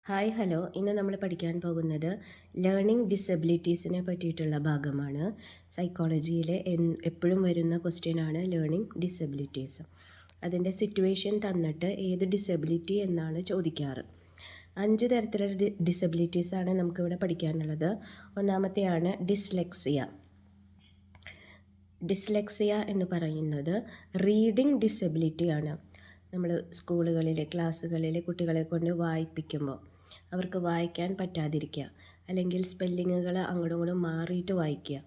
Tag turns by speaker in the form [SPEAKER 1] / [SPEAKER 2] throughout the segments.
[SPEAKER 1] Hi hello, ഇന്ന് നമ്മൾ പഠിക്കാൻ പോകുന്നത് ലേണിംഗ് ഡിസബിലിറ്റീസിനെ പറ്റിയിട്ടുള്ള ഭാഗമാണ്. സൈക്കോളജിയിലെ എപ്പോഴും വരുന്ന ക്വസ്റ്റ്യനാണ് ലേണിംഗ് ഡിസബിലിറ്റീസ്. അതിൻ്റെ സിറ്റുവേഷൻ തന്നിട്ട് ഏത് ഡിസബിലിറ്റി എന്നാണ് ചോദിക്കാറ്. 5 തരത്തിലുള്ള ഡിസബിലിറ്റീസാണ് നമുക്കിവിടെ പഠിക്കാനുള്ളത്. ഒന്നാമത്തെയാണ് ഡിസ്ലെക്സിയ. ഡിസ്ലെക്സിയ എന്ന് പറയുന്നത് റീഡിംഗ് ഡിസബിലിറ്റിയാണ്. നമ്മൾ സ്കൂളുകളിലെ ക്ലാസ്സുകളിലെ കുട്ടികളെ കൊണ്ട് വായിപ്പിക്കുമ്പോൾ അവർക്ക് വായിക്കാൻ പറ്റാതിരിക്കുക, അല്ലെങ്കിൽ സ്പെല്ലിങ്ങുകൾ അങ്ങോട്ടും ഇങ്ങോട്ടും മാറിയിട്ട് വായിക്കുക,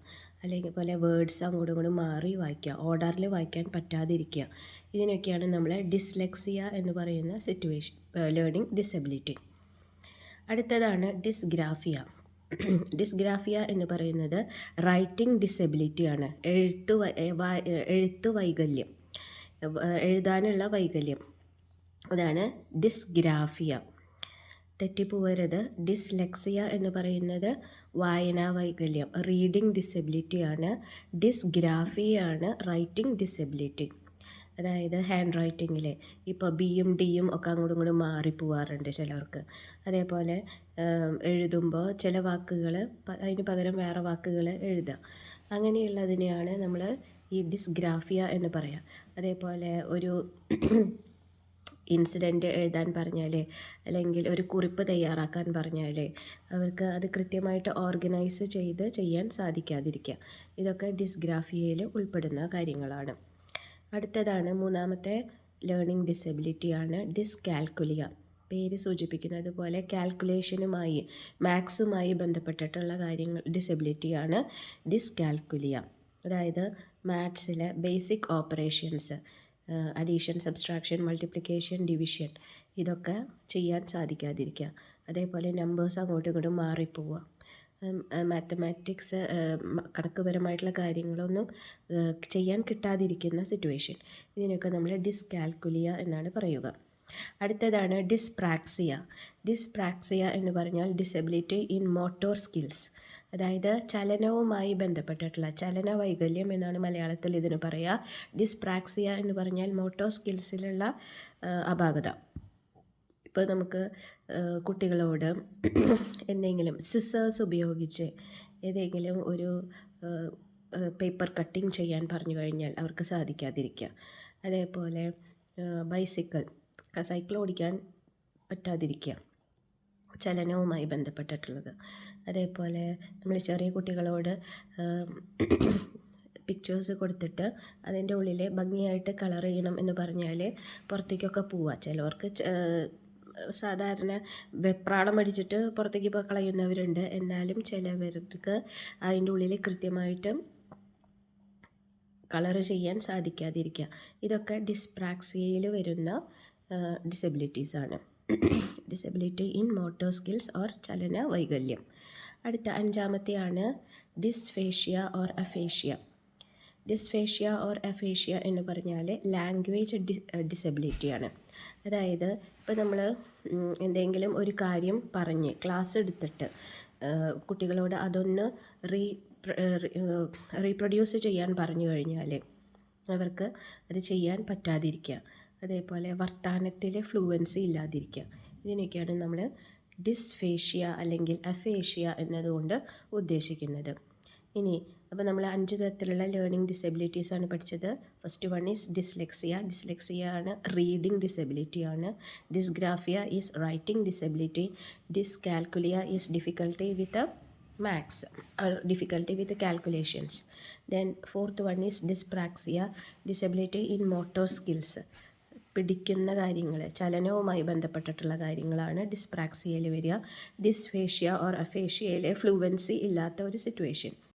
[SPEAKER 1] അല്ലെങ്കിൽ പല വേർഡ്സ് അങ്ങോട്ടും ഇങ്ങോട്ടും മാറി വായിക്കുക, ഓർഡറിൽ വായിക്കാൻ പറ്റാതിരിക്കുക. ഇതിനൊക്കെയാണ് നമ്മൾ ഡിസ്ലെക്സിയ എന്ന് പറയുന്ന സിറ്റുവേഷൻ, ലേണിംഗ് ഡിസബിലിറ്റി. അടുത്തതാണ് ഡിസ്ഗ്രാഫിയ. ഡിസ്ഗ്രാഫിയ എന്ന് പറയുന്നത് റൈറ്റിംഗ് ഡിസബിലിറ്റിയാണ്. എഴുത്ത് വൈകല്യം, എഴുതാനുള്ള വൈകല്യം, അതാണ് ഡിസ്ഗ്രാഫിയ. തെറ്റിപ്പോവരുത്. ഡിസ്ലെക്സിയ എന്ന് പറയുന്നത് വായനാ വൈകല്യം, റീഡിംഗ് ഡിസബിലിറ്റിയാണ്. ഡിസ്ഗ്രാഫിയാണ് റൈറ്റിംഗ് ഡിസബിലിറ്റി. അതായത് ഹാൻഡ് റൈറ്റിങ്ങിൽ ഇപ്പോൾ ബിയും ഡിയും ഒക്കെ അങ്ങോട്ടും ഇങ്ങോട്ടും മാറിപ്പോവാറുണ്ട് ചിലർക്ക്. അതേപോലെ എഴുതുമ്പോൾ ചില വാക്കുകൾ അതിന് പകരം വേറെ വാക്കുകൾ എഴുതുക, അങ്ങനെയുള്ളതിനെയാണ് നമ്മൾ ഈ ഡിസ്ഗ്രാഫിയ എന്ന് പറയാം. അതേപോലെ ഒരു ഇൻസിഡൻറ്റ് എഴുതാൻ പറഞ്ഞാൽ, അല്ലെങ്കിൽ ഒരു കുറിപ്പ് തയ്യാറാക്കാൻ പറഞ്ഞാൽ അവർക്ക് അത് കൃത്യമായിട്ട് ഓർഗനൈസ് ചെയ്ത് ചെയ്യാൻ സാധിക്കാതിരിക്കുക. ഇതൊക്കെ ഡിസ്ഗ്രാഫിയയിൽ ഉൾപ്പെടുന്ന കാര്യങ്ങളാണ്. അടുത്തതാണ് മൂന്നാമത്തെ ലേണിംഗ് ഡിസബിലിറ്റിയാണ് ഡിസ്കാൽക്കുലിയ. പേര് സൂചിപ്പിക്കുന്നത് പോലെ കാൽക്കുലേഷനുമായി, മാത്സുമായി ബന്ധപ്പെട്ടിട്ടുള്ള കാര്യങ്ങൾ ഡിസബിലിറ്റിയാണ് ഡിസ്കാൽക്കുലിയ. അതായത് മാത്സിലെ basic operations, addition, subtraction, multiplication, division, ഇതൊക്കെ ചെയ്യാൻ സാധിക്കാതിരിക്കുക. അതേപോലെ നമ്പേഴ്സ് അങ്ങോട്ടും ഇങ്ങോട്ടും മാറിപ്പോവുക. മാത്തമാറ്റിക്സ്, കണക്കുപരമായിട്ടുള്ള കാര്യങ്ങളൊന്നും ചെയ്യാൻ കിട്ടാതിരിക്കുന്ന സിറ്റുവേഷൻ, ഇതിനൊക്കെ നമ്മൾ ഡിസ്കാൽക്കുലിയ എന്നാണ് പറയുക. അടുത്തതാണ് ഡിസ്പ്രാക്സിയ. ഡിസ്പ്രാക്സിയ എന്ന് പറഞ്ഞാൽ ഡിസബിലിറ്റി ഇൻ മോട്ടോർ സ്കിൽസ്. അതായത് ചലനവുമായി ബന്ധപ്പെട്ടിട്ടുള്ള ചലന വൈകല്യം എന്നാണ് മലയാളത്തിൽ ഇതിന് പറയുക. ഡിസ്പ്രാക്സിയ എന്ന് പറഞ്ഞാൽ മോട്ടോർ സ്കിൽസിലുള്ള അപാകത. ഇപ്പോൾ നമുക്ക് കുട്ടികളോട് എന്തെങ്കിലും സിസേഴ്സ് ഉപയോഗിച്ച് ഏതെങ്കിലും ഒരു പേപ്പർ കട്ടിങ് ചെയ്യാൻ പറഞ്ഞു കഴിഞ്ഞാൽ അവർക്ക് സാധിക്കാതിരിക്കുക. അതേപോലെ സൈക്കിൾ ഓടിക്കാൻ പറ്റാതിരിക്കുക, ചലനവുമായി ബന്ധപ്പെട്ടിട്ടുള്ളത്. അതേപോലെ നമ്മൾ ചെറിയ കുട്ടികളോട് പിക്ചേഴ്സ് കൊടുത്തിട്ട് അതിൻ്റെ ഉള്ളിൽ ഭംഗിയായിട്ട് കളർ ചെയ്യണം എന്ന് പറഞ്ഞാൽ പുറത്തേക്കൊക്കെ പോവുക. ചിലവർക്ക് സാധാരണ വെപ്രാളം അടിച്ചിട്ട് പുറത്തേക്ക് പോയി കളയുന്നവരുണ്ട്. എന്നാലും ചിലവർക്ക് അതിൻ്റെ ഉള്ളിൽ കൃത്യമായിട്ട് കളർ ചെയ്യാൻ സാധിക്കാതിരിക്കുക. ഇതൊക്കെ ഡിസ്പ്രാക്സിയയിൽ വരുന്ന ഡിസബിലിറ്റീസാണ്. Disability in motor skills or ചലന വൈകല്യം. അടുത്ത അഞ്ചാമത്തെയാണ് dysphasia or aphasia. Dysphasia or aphasia എന്ന് പറഞ്ഞാൽ ലാംഗ്വേജ് ഡിസബിലിറ്റിയാണ്. അതായത് ഇപ്പോൾ നമ്മൾ എന്തെങ്കിലും ഒരു കാര്യം പറഞ്ഞ് ക്ലാസ് എടുത്തിട്ട് കുട്ടികളോട് അതൊന്ന് റീപ്രൊഡ്യൂസ് ചെയ്യാൻ പറഞ്ഞു കഴിഞ്ഞാൽ അവർക്ക് അത് ചെയ്യാൻ പറ്റാതിരിക്കുക. അതേപോലെ വർത്തമാനത്തിൽ ഫ്ലുവൻസി ഇല്ലാതിരിക്കുക. ഇതിനൊക്കെയാണ് നമ്മൾ ഡിസ്ഫേഷ്യ അല്ലെങ്കിൽ അഫേഷ്യ എന്നതുകൊണ്ട് ഉദ്ദേശിക്കുന്നത്. ഇനി അപ്പോൾ നമ്മൾ 5 തരത്തിലുള്ള ലേണിംഗ് ഡിസബിലിറ്റീസാണ് പഠിച്ചത്. First one is dyslexia. Dyslexia ആണ് റീഡിംഗ് ഡിസബിലിറ്റിയാണ്. Dysgraphia is writing disability. Dyscalculia is difficulty with maths, difficulty with calculations. Then fourth one is dyspraxia, disability in motor skills. പിടിക്കുന്ന കാര്യങ്ങൾ, ചലനവുമായി ബന്ധപ്പെട്ടിട്ടുള്ള കാര്യങ്ങളാണ് ഡിസ്പ്രാക്സിയയിൽ വരിക. ഡിസ്ഫേഷ്യ ഓർ അഫേഷ്യയിൽ ഫ്ലുവൻസി ഇല്ലാത്ത ഒരു സിറ്റുവേഷൻ.